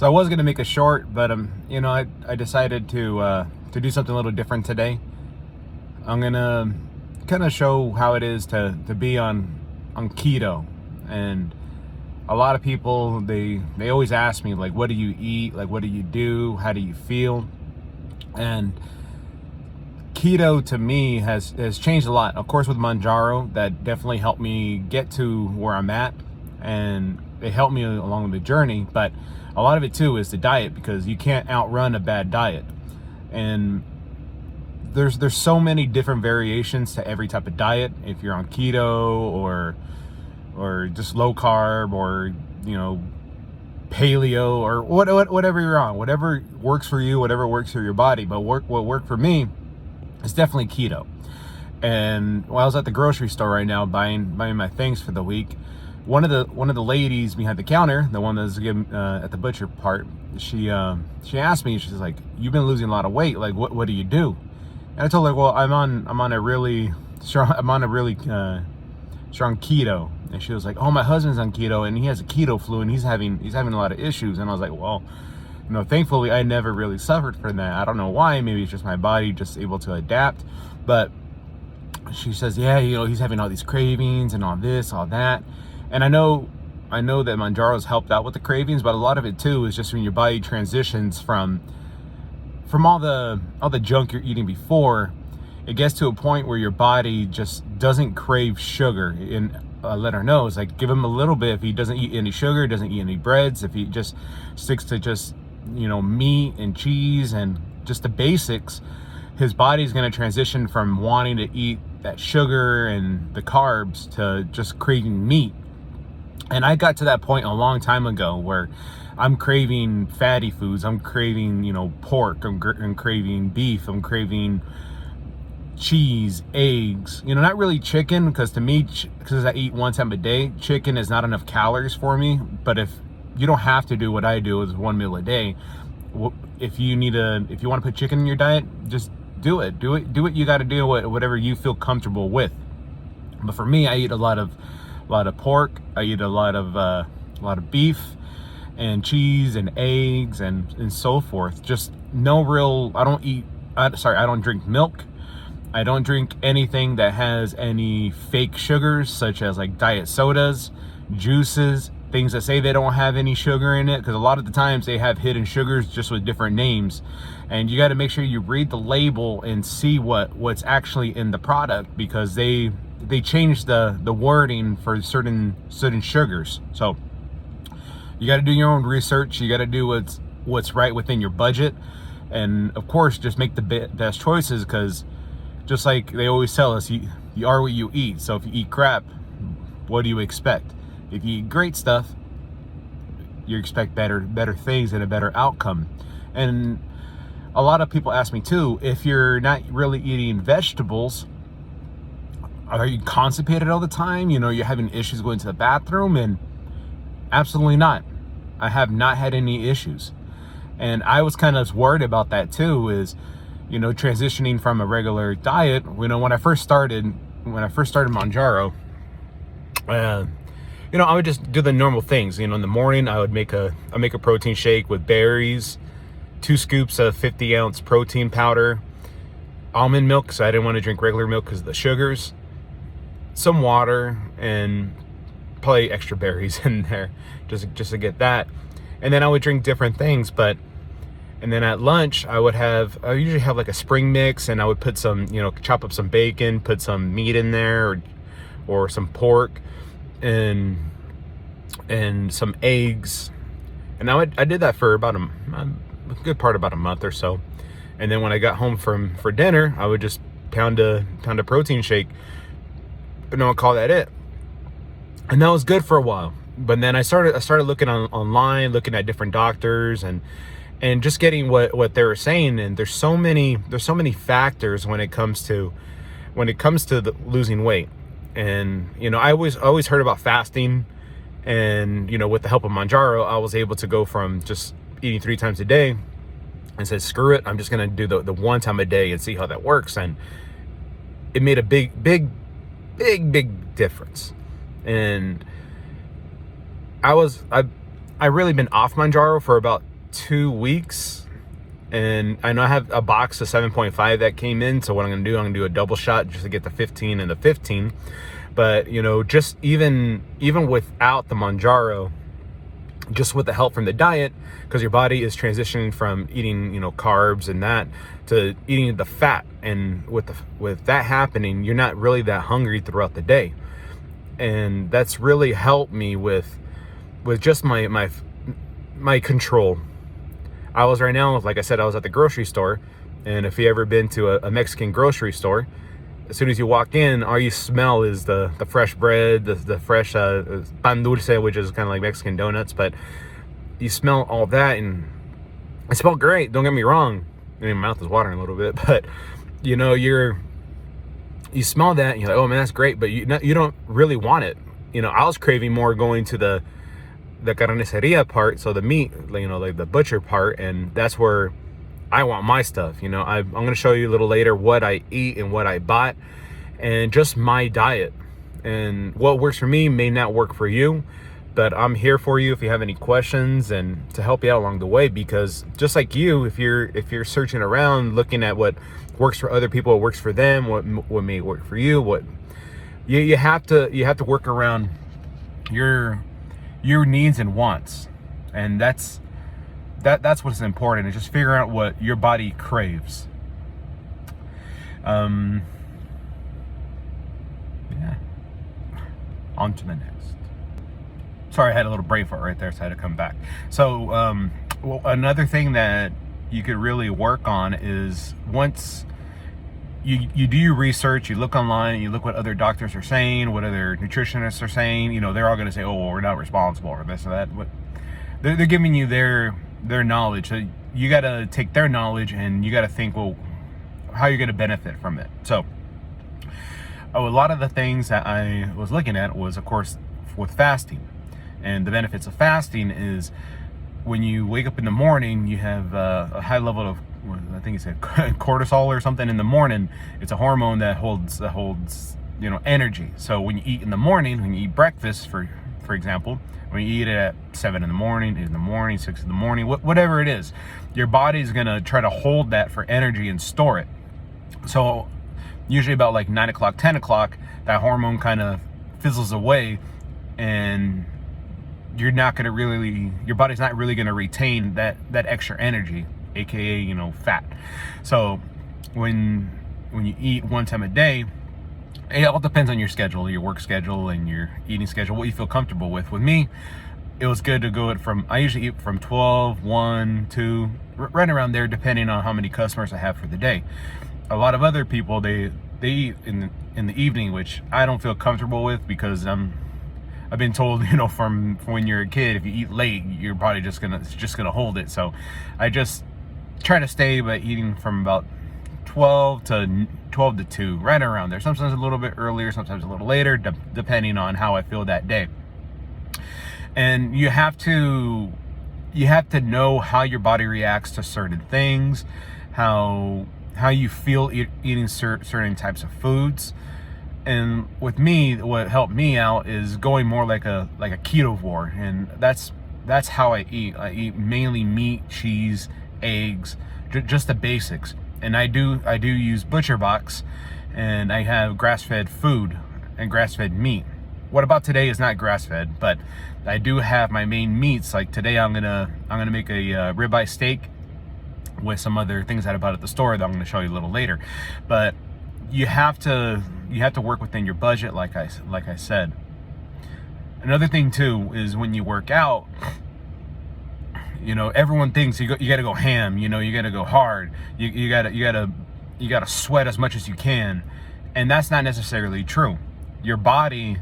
So I was gonna make a short, but I decided to do something a little different today. I'm gonna kind of show how it is to be on keto. And a lot of people, they always ask me, like, what do you eat? Like, what do you do? How do you feel? And keto to me has changed a lot. Of course, with Manjaro, that definitely helped me get to where I'm at, and it helped me along the journey. But a lot of it too is the diet, because you can't outrun a bad diet. And there's so many different variations to every type of diet. If you're on keto or just low carb, or paleo, or whatever you're on, whatever works for you, whatever works for your body. But what worked for me is definitely keto. And while I was at the grocery store right now buying my things for the week, one of the ladies behind the counter, the one that's giving at the butcher part, she asked me, she's like, "You've been losing a lot of weight. Like, what do you do?" And I told her, "Well, I'm on a really strong keto." And she was like, "Oh, my husband's on keto and he has a keto flu and he's having a lot of issues." And I was like, "Well, thankfully I never really suffered from that. I don't know why. Maybe it's just my body just able to adapt." But she says, "Yeah, he's having all these cravings and all this, all that." And I know that Manjaro's helped out with the cravings, but a lot of it too is just when your body transitions from all the junk you're eating before, it gets to a point where your body just doesn't crave sugar. And let her know, it's like, give him a little bit. If he doesn't eat any sugar, doesn't eat any breads, if he just sticks to just meat and cheese and just the basics, his body's going to transition from wanting to eat that sugar and the carbs to just craving meat. And I got to that point a long time ago where I'm craving fatty foods. I'm craving, pork. I'm craving beef. I'm craving cheese, eggs. Not really chicken, because to me, because I eat one time a day, chicken is not enough calories for me. But if you don't have to do what I do, is one meal a day. If you want to put chicken in your diet, just do it. Do what you got to do, whatever you feel comfortable with. But for me, I eat a lot of pork. I eat a lot of beef and cheese and eggs and so forth. Just no real. I don't drink milk. I don't drink anything that has any fake sugars, such as like diet sodas, juices, things that say they don't have any sugar in it, because a lot of the times they have hidden sugars just with different names. And you got to make sure you read the label and see what's actually in the product, because they change the wording for certain sugars. So you got to do your own research. You got to do what's right within your budget, and of course just make the best choices, because just like they always tell us, you are what you eat. So if you eat crap, what do you expect? If you eat great stuff, you expect better things and a better outcome. And a lot of people ask me too, if you're not really eating vegetables, are you constipated all the time? You're having issues going to the bathroom? And absolutely not. I have not had any issues. And I was kind of worried about that too, is transitioning from a regular diet. When I first started Manjaro, I would just do the normal things. In the morning, I make a protein shake with berries, 2 scoops of 50-ounce protein powder, almond milk, so I didn't want to drink regular milk because of the sugars, some water, and probably extra berries in there just to get that. And then I would drink different things. And then at lunch, I usually have like a spring mix, and I would put some, chop up some bacon, put some meat in there, or some pork, and some eggs. And I did that for about a good part, about a month or so. And then when I got home for dinner, I would just pound a protein shake, but no, I'll call that it. And that was good for a while. But then I started looking online, looking at different doctors, and just getting what they were saying. And there's so many factors when it comes to the losing weight. And I always heard about fasting, and with the help of Manjaro, I was able to go from just eating 3 times a day, and said, screw it, I'm just gonna do the 1 time a day and see how that works. And it made a big difference. And I really been off Manjaro for about 2 weeks, and I know I have a box of 7.5 that came in. So what I'm gonna do a double shot just to get the 15 and the 15. But you know, just even without the Manjaro, just with the help from the diet, because your body is transitioning from eating, you know, carbs and that to eating the fat, and with that happening, you're not really that hungry throughout the day, and that's really helped me with just my control. I was right now, like I said, I was at the grocery store, and if you ever been to a Mexican grocery store, as soon as you walk in, all you smell is the fresh bread, the fresh pan dulce, which is kind of like Mexican donuts, but you smell all that, and it smelled great, don't get me wrong. I mean, my mouth is watering a little bit, but you know, you smell that and you're like, oh man, that's great, but you don't really want it. You know, I was craving more going to the carniceria part, so the meat, you know, like the butcher part, and that's where I want my stuff. You know, I'm going to show you a little later what I eat and what I bought, and just my diet, and what works for me may not work for you, but I'm here for you if you have any questions and to help you out along the way, because just like you, if you're searching around looking at what works for other people, what works for them, what may work for you, what you have to work around your needs and wants, and that's what's important, is just figuring out what your body craves. Yeah. On to the next. Sorry, I had a little brain fart right there, so I had to come back. So, well, another thing that you could really work on is, once you do your research, you look online, you look what other doctors are saying, what other nutritionists are saying. You know, they're all going to say, oh, well, we're not responsible for this or that. But they're giving you their knowledge. So you got to take their knowledge and you got to think, well, how you're going to benefit from it. So a lot of the things that I was looking at was, of course, with fasting. And the benefits of fasting is, when you wake up in the morning, you have a high level of, I think it's cortisol or something in the morning. It's a hormone that holds you know, energy. So when you eat in the morning, when you eat breakfast, for example, when you eat it at 7 in the morning, 8 in the morning, 6 in the morning, whatever it is, your body's gonna try to hold that for energy and store it. So usually about like 9 o'clock, 10 o'clock, that hormone kind of fizzles away, and your body's not really going to retain that extra energy, aka, you know, fat. So when you eat one time a day, it all depends on your schedule, your work schedule and your eating schedule, what you feel comfortable with. With me, it was good to go I usually eat from 12, 1, 2, right around there, depending on how many customers I have for the day. A lot of other people, they eat in the evening, which I don't feel comfortable with, because I've been told, you know, from when you're a kid, if you eat late, your body just gonna hold it. So I just try to stay by eating from about 12 to 2, right around there. Sometimes a little bit earlier, sometimes a little later, depending on how I feel that day. And you have to know how your body reacts to certain things, how you feel eating certain types of foods. And with me, what helped me out is going more like a ketovore, and that's how I eat. I eat mainly meat, cheese, eggs, just the basics. And I do use Butcher Box, and I have grass-fed food and grass-fed meat. What about today is not grass-fed, but I do have my main meats. Like today, I'm gonna make a ribeye steak with some other things that I bought at the store that I'm gonna show you a little later. But you have to work within your budget, like I said. Another thing too is, when you work out, you know, everyone thinks you got to go ham. You know, you got to go hard. You got to sweat as much as you can, and that's not necessarily true. Your body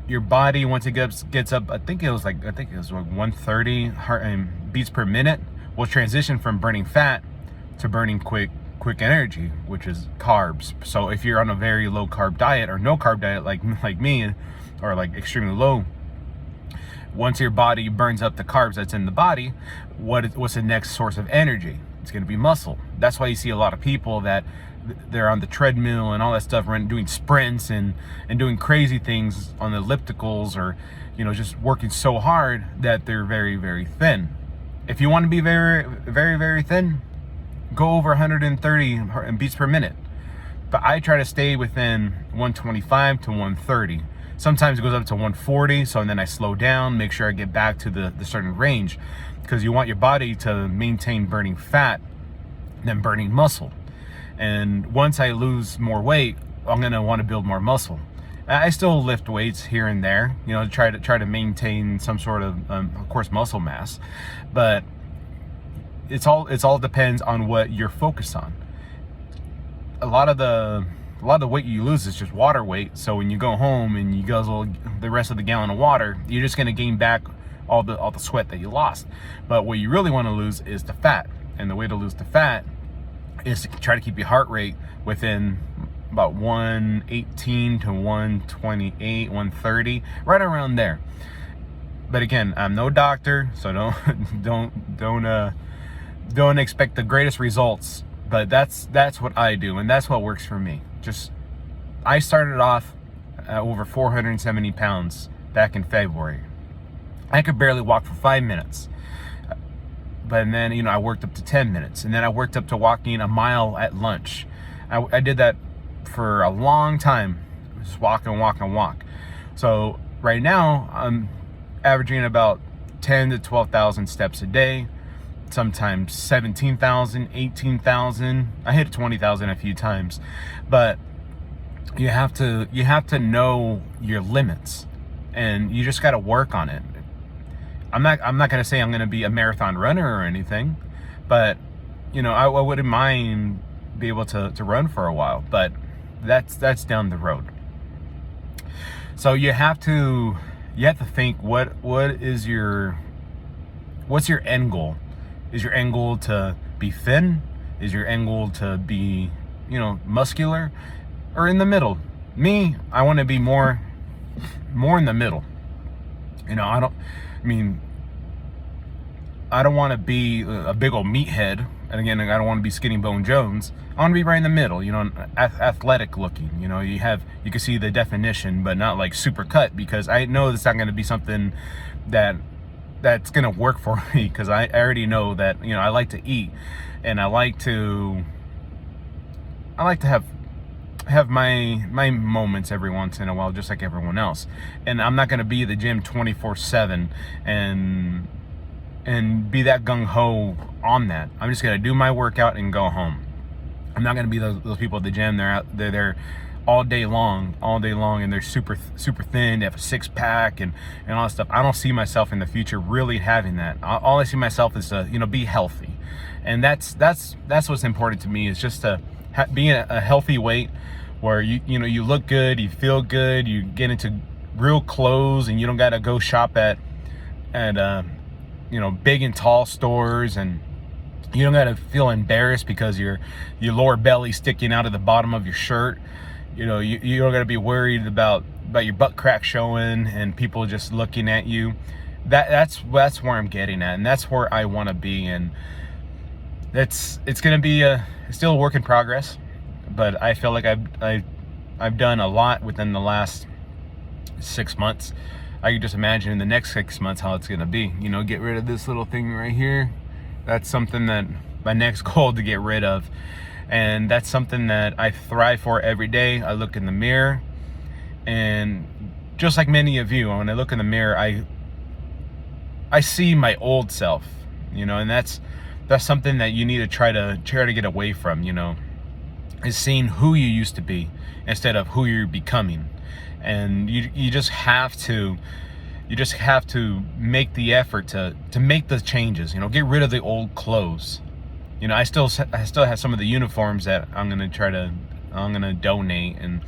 once it gets up, I think it was like 130 heart beats per minute, will transition from burning fat to burning quick energy, which is carbs. So if you're on a very low carb diet or no carb diet like me, or like extremely low, once your body burns up the carbs that's in the body, what's the next source of energy? It's going to be muscle. That's why you see a lot of people that they're on the treadmill and all that stuff, doing sprints and doing crazy things on the ellipticals, or just working so hard that they're very, very thin. If you want to be very, very, very thin, go over 130 beats per minute. But I try to stay within 125 to 130. Sometimes it goes up to 140, so then I slow down, make sure I get back to the certain range, because you want your body to maintain burning fat than burning muscle. And once I lose more weight, I'm gonna want to build more muscle. I still lift weights here and there, to try to maintain some sort of course, muscle mass. But it's all depends on what you're focused on. A lot of the weight you lose is just water weight. So when you go home and you guzzle the rest of the gallon of water, you're just gonna gain back all the sweat that you lost. But what you really want to lose is the fat. And the way to lose the fat is to try to keep your heart rate within about 118 to 128, 130, right around there. But again, I'm no doctor, so don't expect the greatest results. But that's what I do, and that's what works for me. I started off at over 470 pounds back in February. I could barely walk for 5 minutes. But then, I worked up to 10 minutes. And then I worked up to walking a mile at lunch. I did that for a long time. Just walk. So right now, I'm averaging about 10 to 12,000 steps a day. Sometimes 17,000, 18,000. I hit 20,000 a few times. But you have to know your limits. And you just got to work on it. I'm not going to say I'm going to be a marathon runner or anything, but I wouldn't mind be able to run for a while, but that's down the road. So you have to think, what's your end goal? Is your end goal to be thin? Is your end goal to be, muscular, or in the middle? Me, I want to be more in the middle. I don't want to be a big old meathead. And again, I don't want to be Skinny Bone Jones. I want to be right in the middle, athletic looking. You can see the definition, but not like super cut, because I know it's not going to be something that's going to work for me, because I already know that, I like to eat, and I like to have my moments every once in a while, just like everyone else. And I'm not going to be at the gym 24/7 and be that gung-ho on that. I'm just going to do my workout and go home. I'm not going to be those people at the gym. They're there all day long, and they're super thin. They have a six-pack and all that stuff. I don't see myself in the future really having that. All I see myself is to be healthy, and that's what's important to me, is just to be in a healthy weight where you look good, you feel good, you get into real clothes, and you don't got to go shop at big and tall stores, and you don't got to feel embarrassed because your lower belly sticking out of the bottom of your shirt. You don't got to be worried about your butt crack showing and people just looking at you. That's where I'm getting at, and that's where I want to be. And it's going to be still a work in progress, but I feel like I've done a lot within the last 6 months. I can just imagine in the next 6 months how it's going to be. Get rid of this little thing right here. That's something that my next goal to get rid of. And that's something that I thrive for every day. I look in the mirror, and just like many of you, when I look in the mirror, I see my old self, and that's something that you need to try to get away from, is seeing who you used to be instead of who you're becoming. And you just have to make the effort to make the changes. Get rid of the old clothes. I still have some of the uniforms that I'm gonna donate and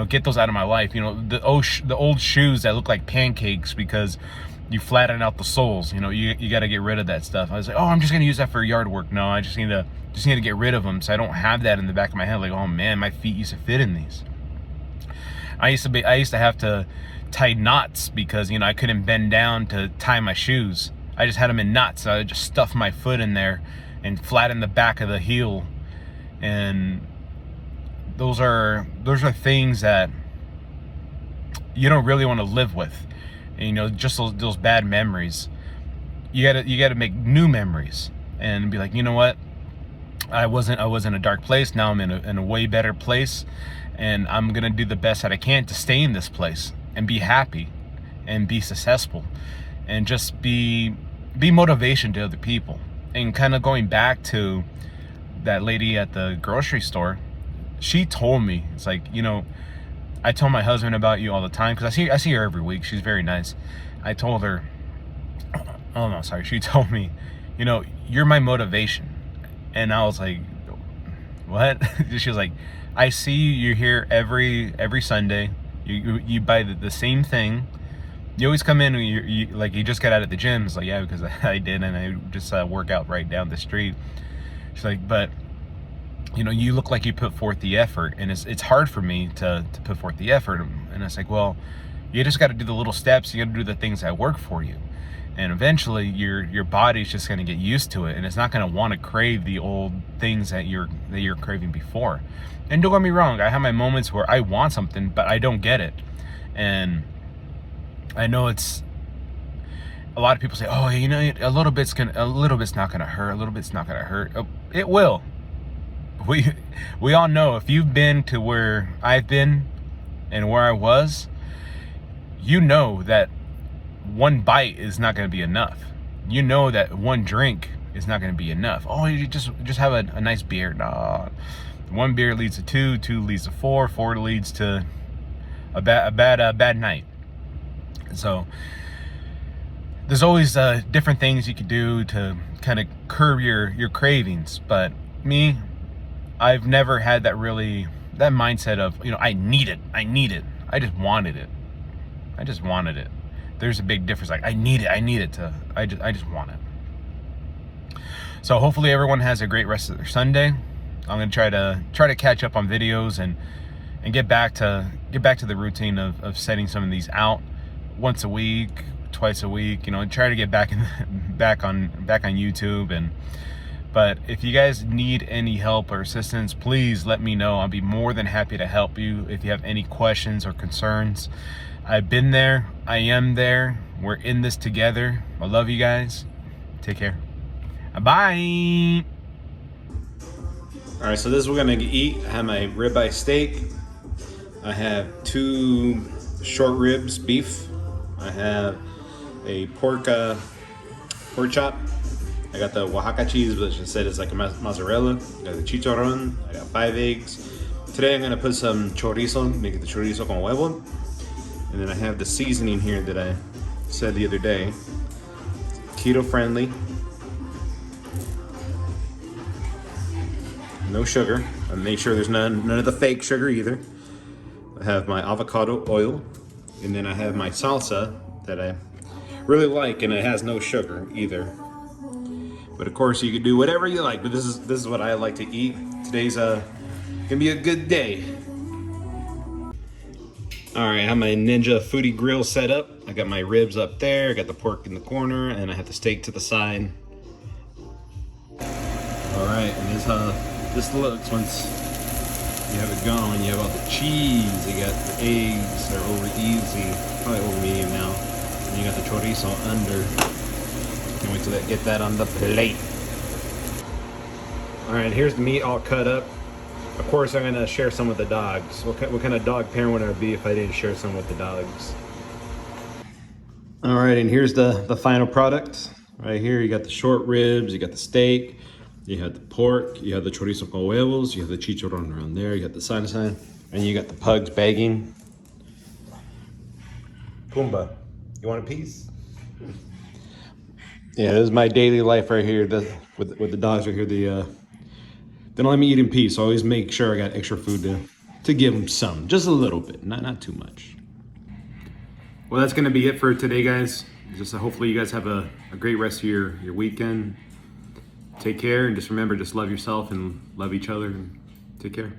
get those out of my life. The old shoes that look like pancakes because you flatten out the soles. You got to get rid of that stuff. I was like, I'm just gonna use that for yard work. No, I just need to get rid of them, so I don't have that in the back of my head. Like, oh man, my feet used to fit in these. I used to have to tie knots because I couldn't bend down to tie my shoes. I just had them in knots. So I would just stuff my foot in there and flatten the back of the heel, and those are things that you don't really want to live with. And, you know, just those bad memories. You gotta make new memories and be like, you know what? I was in a dark place. Now I'm in a way better place, and I'm gonna do the best that I can to stay in this place and be happy and be successful and just be motivation to other people. And kind of going back to that lady at the grocery store, she told me, it's like, you know, I told my husband about you all the time because I see her every week. She's very nice. I told her, oh no, sorry. She told me, you know, you're my motivation. And I was like, what? She was like, I see you're here every Sunday. You buy the same thing. You always come in and you like, you just got out of the gym. It's like, yeah, because I did, and I just work out right down the street. She's like, but you know, you look like you put forth the effort, and it's hard for me to put forth the effort. And it's like, well, you just got to do the little steps. You got to do the things that work for you, and eventually your body's just going to get used to it, and it's not going to want to crave the old things that you're craving before. And don't get me wrong, I have my moments where I want something, but I don't get it. And I know it's a lot of people say, oh, you know, a little bit's not gonna hurt. A little bit's not gonna hurt. Oh, it will. We all know, if you've been to where I've been and where I was, you know that one bite is not going to be enough. You know that one drink is not going to be enough. Oh, you just have a nice beer. No, one beer leads to two leads to four leads to a bad night. So there's always different things you could do to kind of curb your cravings. But me, I've never had that mindset of, you know, I need it. I just wanted it. There's a big difference. Like, I just want it. So hopefully everyone has a great rest of their Sunday. I'm gonna try to catch up on videos and get back to the routine of setting some of these out once a week, twice a week. You know, and try to get back on YouTube. But if you guys need any help or assistance, please let me know. I'll be more than happy to help you if you have any questions or concerns. I've been there. I am there. We're in this together. I love you guys. Take care. Bye. All right, so this is what we're gonna eat. I have my ribeye steak. I have 2 short ribs beef. I have a pork chop. I got the Oaxaca cheese, which I said is like a mozzarella. I got the chicharron. I got 5 eggs. Today I'm gonna put some chorizo, make it the chorizo con huevo. And then I have the seasoning here that I said the other day. Keto friendly. No sugar. I make sure there's none of the fake sugar either. I have my avocado oil. And then I have my salsa that I really like, and it has no sugar either. But of course you can do whatever you like, but this is what I like to eat. Today's gonna be a good day. All right, I have my Ninja Foodie Grill set up. I got my ribs up there, I got the pork in the corner, and I have the steak to the side. All right, and this is how this looks once you have it going. You have all the cheese, you got the eggs, they're over easy, probably over medium now. And you got the chorizo under. Can't wait to get that on the plate. All right, here's the meat all cut up. Of course, I'm gonna share some with the dogs. What kind of dog parent would I be if I didn't share some with the dogs? All right, and here's the final product. Right here, you got the short ribs, you got the steak, you have the pork, you have the chorizo con huevos, you have the chicharron around there, you got the salsa, and you got the pugs begging. Pumbaa, you want a piece? Yeah, this is my daily life right here. With the dogs right here, they don't let me eat in peace. So I always make sure I got extra food to give them some, just a little bit, not too much. Well, that's gonna be it for today, guys. Just hopefully you guys have a great rest of your weekend. Take care, and just remember, just love yourself and love each other, and take care.